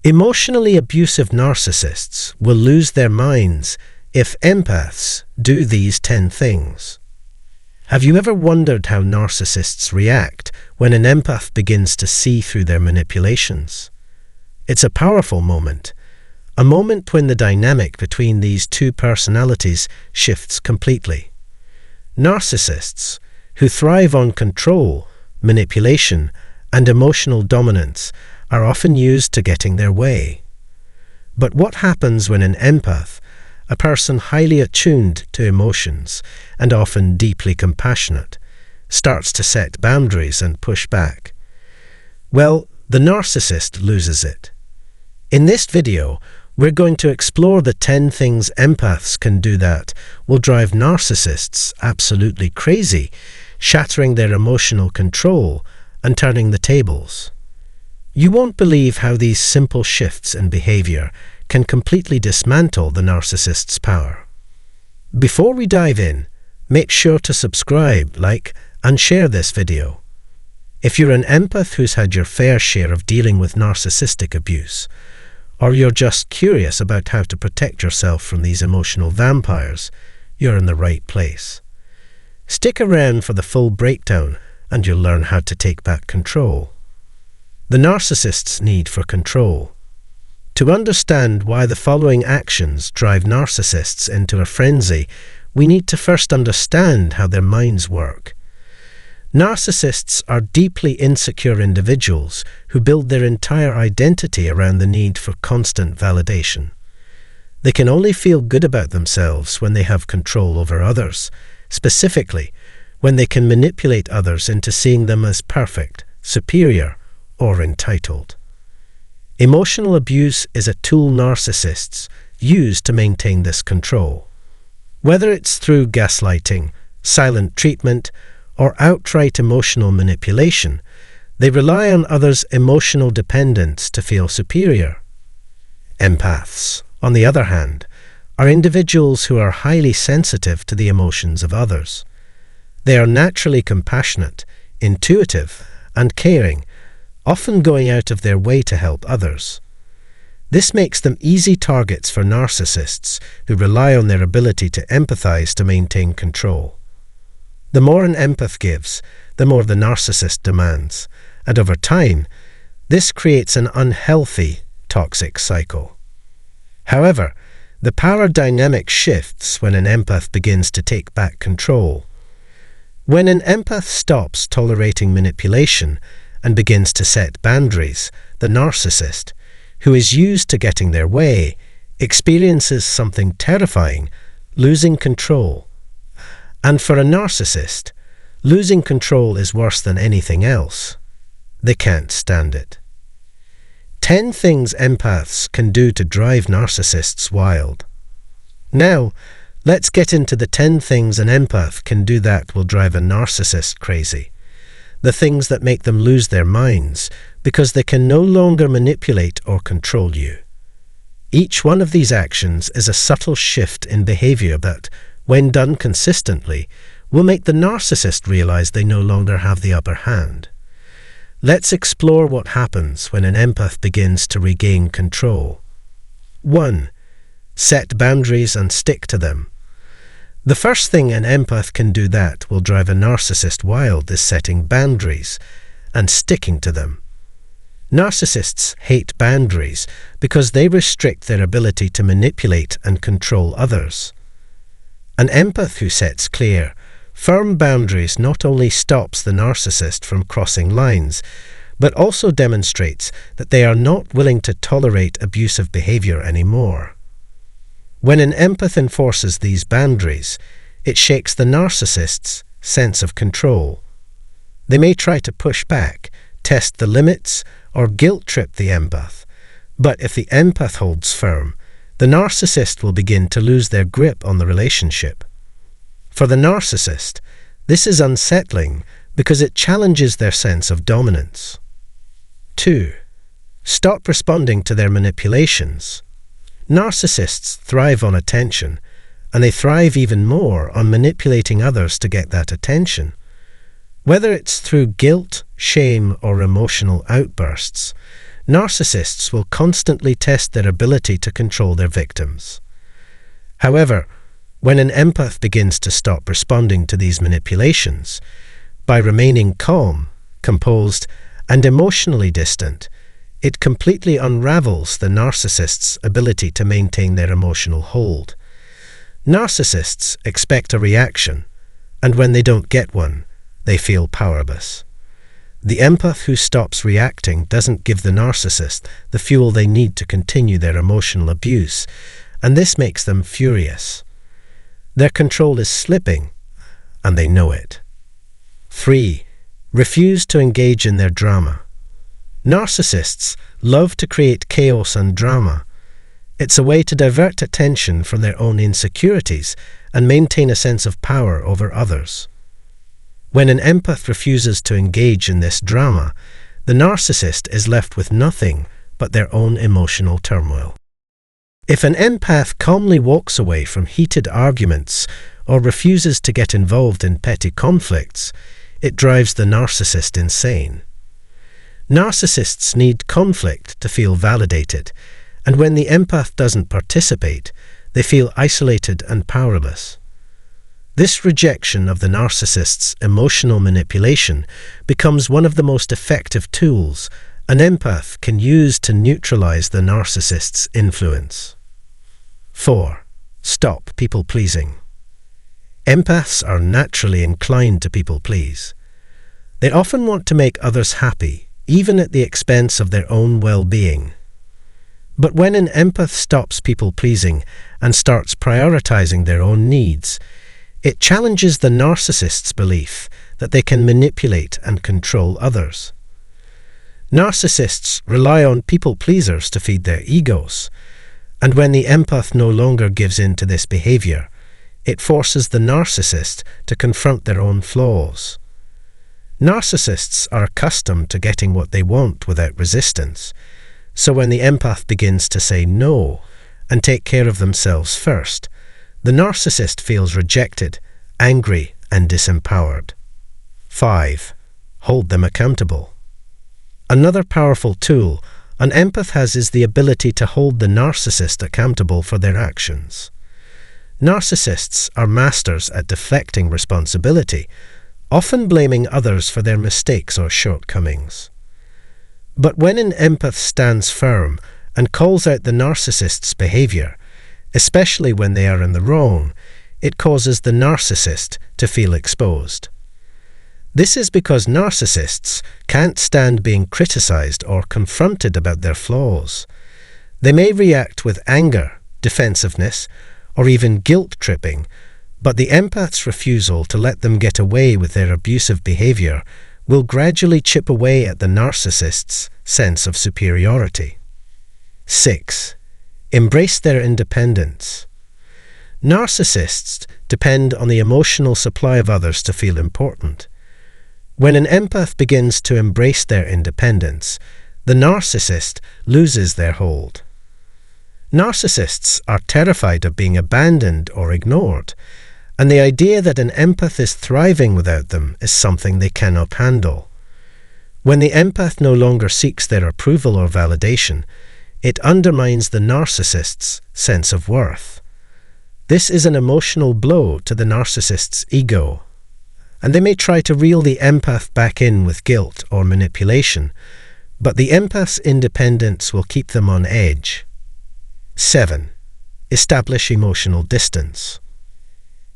Emotionally abusive narcissists will lose their minds if empaths do these 10 things. Have you ever wondered how narcissists react when an empath begins to see through their manipulations? It's a powerful moment, a moment when the dynamic between these two personalities shifts completely. Narcissists, who thrive on control, manipulation, and emotional dominance, are often used to getting their way. But what happens when an empath, a person highly attuned to emotions and often deeply compassionate, starts to set boundaries and push back? Well, the narcissist loses it. In this video, we're going to explore the 10 things empaths can do that will drive narcissists absolutely crazy, shattering their emotional control and turning the tables. You won't believe how these simple shifts in behavior can completely dismantle the narcissist's power. Before we dive in, make sure to subscribe, like, and share this video. If you're an empath who's had your fair share of dealing with narcissistic abuse, or you're just curious about how to protect yourself from these emotional vampires, you're in the right place. Stick around for the full breakdown and you'll learn how to take back control. The narcissist's need for control. To understand why the following actions drive narcissists into a frenzy, we need to first understand how their minds work. Narcissists are deeply insecure individuals who build their entire identity around the need for constant validation. They can only feel good about themselves when they have control over others, specifically when they can manipulate others into seeing them as perfect, superior, or entitled. Emotional abuse is a tool narcissists use to maintain this control. Whether it's through gaslighting, silent treatment, or outright emotional manipulation, they rely on others' emotional dependence to feel superior. Empaths, on the other hand, are individuals who are highly sensitive to the emotions of others. They are naturally compassionate, intuitive, and caring, often going out of their way to help others. This makes them easy targets for narcissists who rely on their ability to empathize to maintain control. The more an empath gives, the more the narcissist demands, and over time, this creates an unhealthy, toxic cycle. However, the power dynamic shifts when an empath begins to take back control. When an empath stops tolerating manipulation and begins to set boundaries, the narcissist, who is used to getting their way, experiences something terrifying: losing control. And for a narcissist, losing control is worse than anything else. They can't stand it. 10 things empaths can do to drive narcissists wild. Now, let's get into the 10 things an empath can do that will drive a narcissist crazy. The things that make them lose their minds because they can no longer manipulate or control you. Each one of these actions is a subtle shift in behavior that, when done consistently, will make the narcissist realize they no longer have the upper hand. Let's explore what happens when an empath begins to regain control. 1. Set boundaries and stick to them. The first thing an empath can do that will drive a narcissist wild is setting boundaries and sticking to them. Narcissists hate boundaries because they restrict their ability to manipulate and control others. An empath who sets clear, firm boundaries not only stops the narcissist from crossing lines, but also demonstrates that they are not willing to tolerate abusive behavior anymore. When an empath enforces these boundaries, it shakes the narcissist's sense of control. They may try to push back, test the limits, or guilt-trip the empath, but if the empath holds firm, the narcissist will begin to lose their grip on the relationship. For the narcissist, this is unsettling because it challenges their sense of dominance. 2. Stop responding to their manipulations. Narcissists thrive on attention, and they thrive even more on manipulating others to get that attention. Whether it's through guilt, shame, or emotional outbursts, Narcissists will constantly test their ability to control their victims. However, when an empath begins to stop responding to these manipulations, by remaining calm, composed, and emotionally distant, it completely unravels the narcissist's ability to maintain their emotional hold. Narcissists expect a reaction, and when they don't get one, they feel powerless. The empath who stops reacting doesn't give the narcissist the fuel they need to continue their emotional abuse, and this makes them furious. Their control is slipping, and they know it. 3. Refuse to engage in their drama. Narcissists love to create chaos and drama. It's a way to divert attention from their own insecurities and maintain a sense of power over others. When an empath refuses to engage in this drama, the narcissist is left with nothing but their own emotional turmoil. If an empath calmly walks away from heated arguments or refuses to get involved in petty conflicts, it drives the narcissist insane. Narcissists need conflict to feel validated, and when the empath doesn't participate, they feel isolated and powerless. This rejection of the narcissist's emotional manipulation becomes one of the most effective tools an empath can use to neutralize the narcissist's influence. 4. Stop people-pleasing. Empaths are naturally inclined to people-please. They often want to make others happy, even at the expense of their own well-being. But when an empath stops people-pleasing and starts prioritizing their own needs, it challenges the narcissist's belief that they can manipulate and control others. Narcissists rely on people-pleasers to feed their egos, and when the empath no longer gives in to this behavior, it forces the narcissist to confront their own flaws. Narcissists are accustomed to getting what they want without resistance, so when the empath begins to say no and take care of themselves first, the narcissist feels rejected, angry, and disempowered. 5. Hold them accountable. Another powerful tool an empath has is the ability to hold the narcissist accountable for their actions. Narcissists are masters at deflecting responsibility, often blaming others for their mistakes or shortcomings. But when an empath stands firm and calls out the narcissist's behavior, especially when they are in the wrong, it causes the narcissist to feel exposed. This is because narcissists can't stand being criticized or confronted about their flaws. They may react with anger, defensiveness, or even guilt-tripping, but the empath's refusal to let them get away with their abusive behavior will gradually chip away at the narcissist's sense of superiority. 6. Embrace their independence. Narcissists depend on the emotional supply of others to feel important. When an empath begins to embrace their independence, the narcissist loses their hold. Narcissists are terrified of being abandoned or ignored, and the idea that an empath is thriving without them is something they cannot handle. When the empath no longer seeks their approval or validation, it undermines the narcissist's sense of worth. This is an emotional blow to the narcissist's ego, and they may try to reel the empath back in with guilt or manipulation, but the empath's independence will keep them on edge. 7. Establish emotional distance.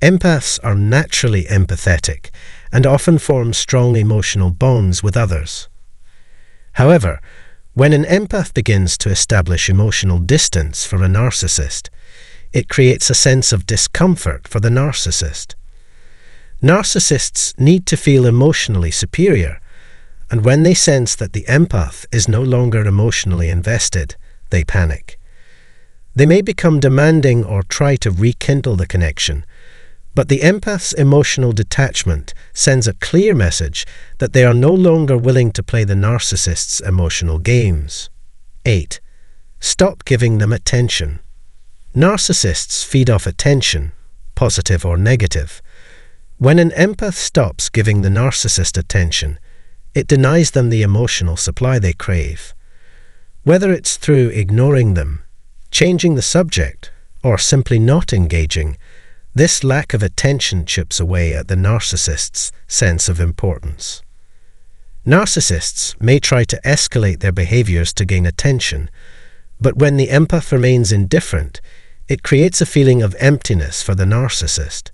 Empaths are naturally empathetic and often form strong emotional bonds with others. However, when an empath begins to establish emotional distance for a narcissist, it creates a sense of discomfort for the narcissist. Narcissists need to feel emotionally superior, and when they sense that the empath is no longer emotionally invested, they panic. They may become demanding or try to rekindle the connection, but the empath's emotional detachment sends a clear message that they are no longer willing to play the narcissist's emotional games. 8. Stop giving them attention. Narcissists feed off attention, positive or negative. When an empath stops giving the narcissist attention, it denies them the emotional supply they crave. Whether it's through ignoring them, changing the subject, or simply not engaging, this lack of attention chips away at the narcissist's sense of importance. Narcissists may try to escalate their behaviors to gain attention, but when the empath remains indifferent, it creates a feeling of emptiness for the narcissist.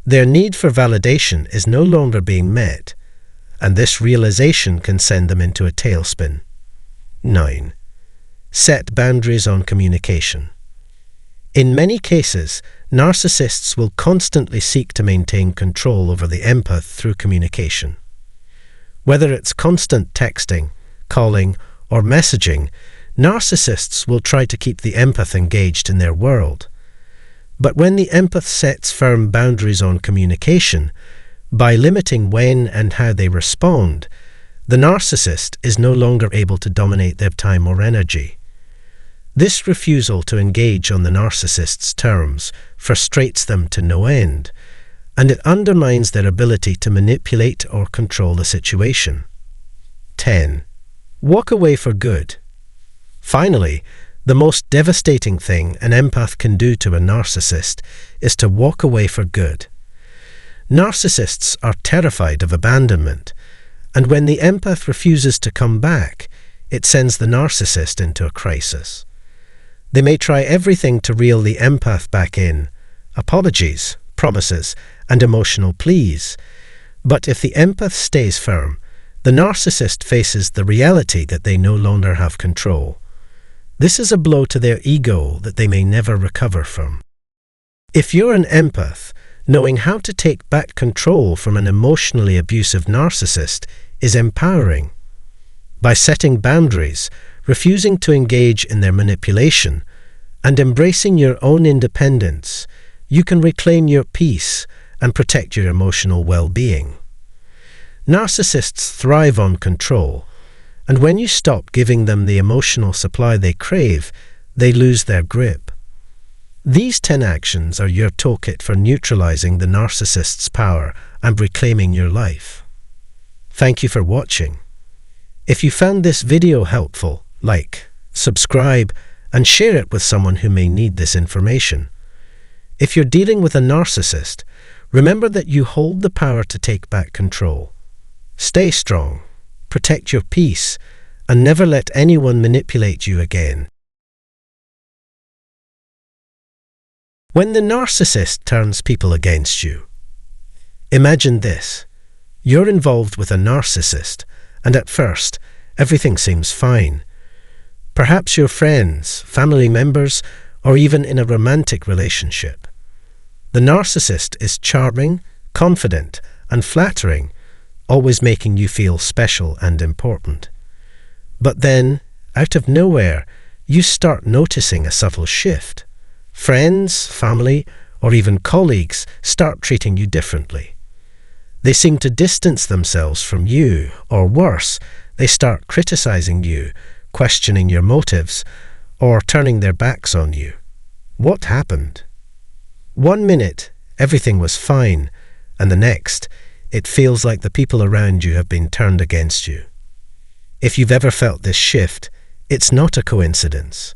Their need for validation is no longer being met, and this realization can send them into a tailspin. 9. Set boundaries on communication. In many cases, narcissists will constantly seek to maintain control over the empath through communication. Whether it's constant texting, calling, or messaging, narcissists will try to keep the empath engaged in their world. But when the empath sets firm boundaries on communication, by limiting when and how they respond, the narcissist is no longer able to dominate their time or energy. This refusal to engage on the narcissist's terms frustrates them to no end, and it undermines their ability to manipulate or control the situation. 10. Walk away for good. Finally, the most devastating thing an empath can do to a narcissist is to walk away for good. Narcissists are terrified of abandonment, and when the empath refuses to come back, it sends the narcissist into a crisis. They may try everything to reel the empath back in: apologies, promises, and emotional pleas. But if the empath stays firm, the narcissist faces the reality that they no longer have control. This is a blow to their ego that they may never recover from. If you're an empath, knowing how to take back control from an emotionally abusive narcissist is empowering. By setting boundaries, refusing to engage in their manipulation, and embracing your own independence, you can reclaim your peace and protect your emotional well-being. Narcissists thrive on control, and when you stop giving them the emotional supply they crave, they lose their grip. These 10 actions are your toolkit for neutralizing the narcissist's power and reclaiming your life. Thank you for watching. If you found this video helpful, like, subscribe, and share it with someone who may need this information. If you're dealing with a narcissist, remember that you hold the power to take back control. Stay strong, protect your peace, and never let anyone manipulate you again. When the narcissist turns people against you. Imagine this. You're involved with a narcissist, and at first, everything seems fine. Perhaps you're friends, family members, or even in a romantic relationship. The narcissist is charming, confident, and flattering, always making you feel special and important. But then, out of nowhere, you start noticing a subtle shift. Friends, family, or even colleagues start treating you differently. They seem to distance themselves from you, or worse, they start criticizing you, questioning your motives, or turning their backs on you. What happened? 1 minute, everything was fine, and the next, it feels like the people around you have been turned against you. If you've ever felt this shift, it's not a coincidence.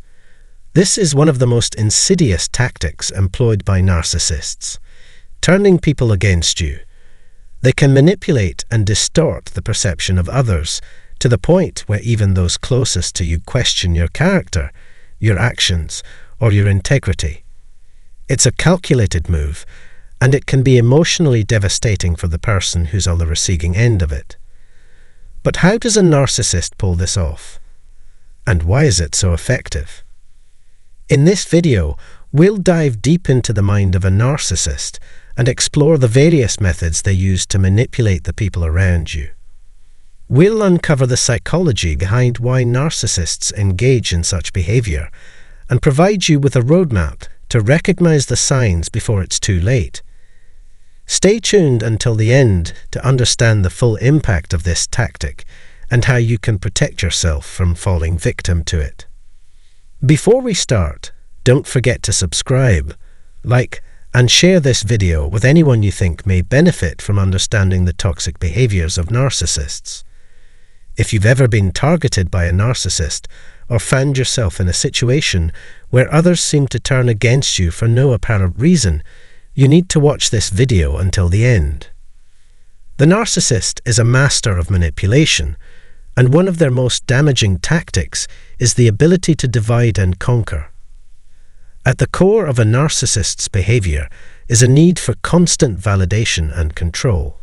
This is one of the most insidious tactics employed by narcissists, turning people against you. They can manipulate and distort the perception of others to the point where even those closest to you question your character, your actions, or your integrity. It's a calculated move, and it can be emotionally devastating for the person who's on the receiving end of it. But how does a narcissist pull this off? And why is it so effective? In this video, we'll dive deep into the mind of a narcissist and explore the various methods they use to manipulate the people around you. We'll uncover the psychology behind why narcissists engage in such behavior and provide you with a roadmap to recognize the signs before it's too late. Stay tuned until the end to understand the full impact of this tactic and how you can protect yourself from falling victim to it. Before we start, don't forget to subscribe, like, and share this video with anyone you think may benefit from understanding the toxic behaviors of narcissists. If you've ever been targeted by a narcissist, or found yourself in a situation where others seem to turn against you for no apparent reason, you need to watch this video until the end. The narcissist is a master of manipulation, and one of their most damaging tactics is the ability to divide and conquer. At the core of a narcissist's behavior is a need for constant validation and control.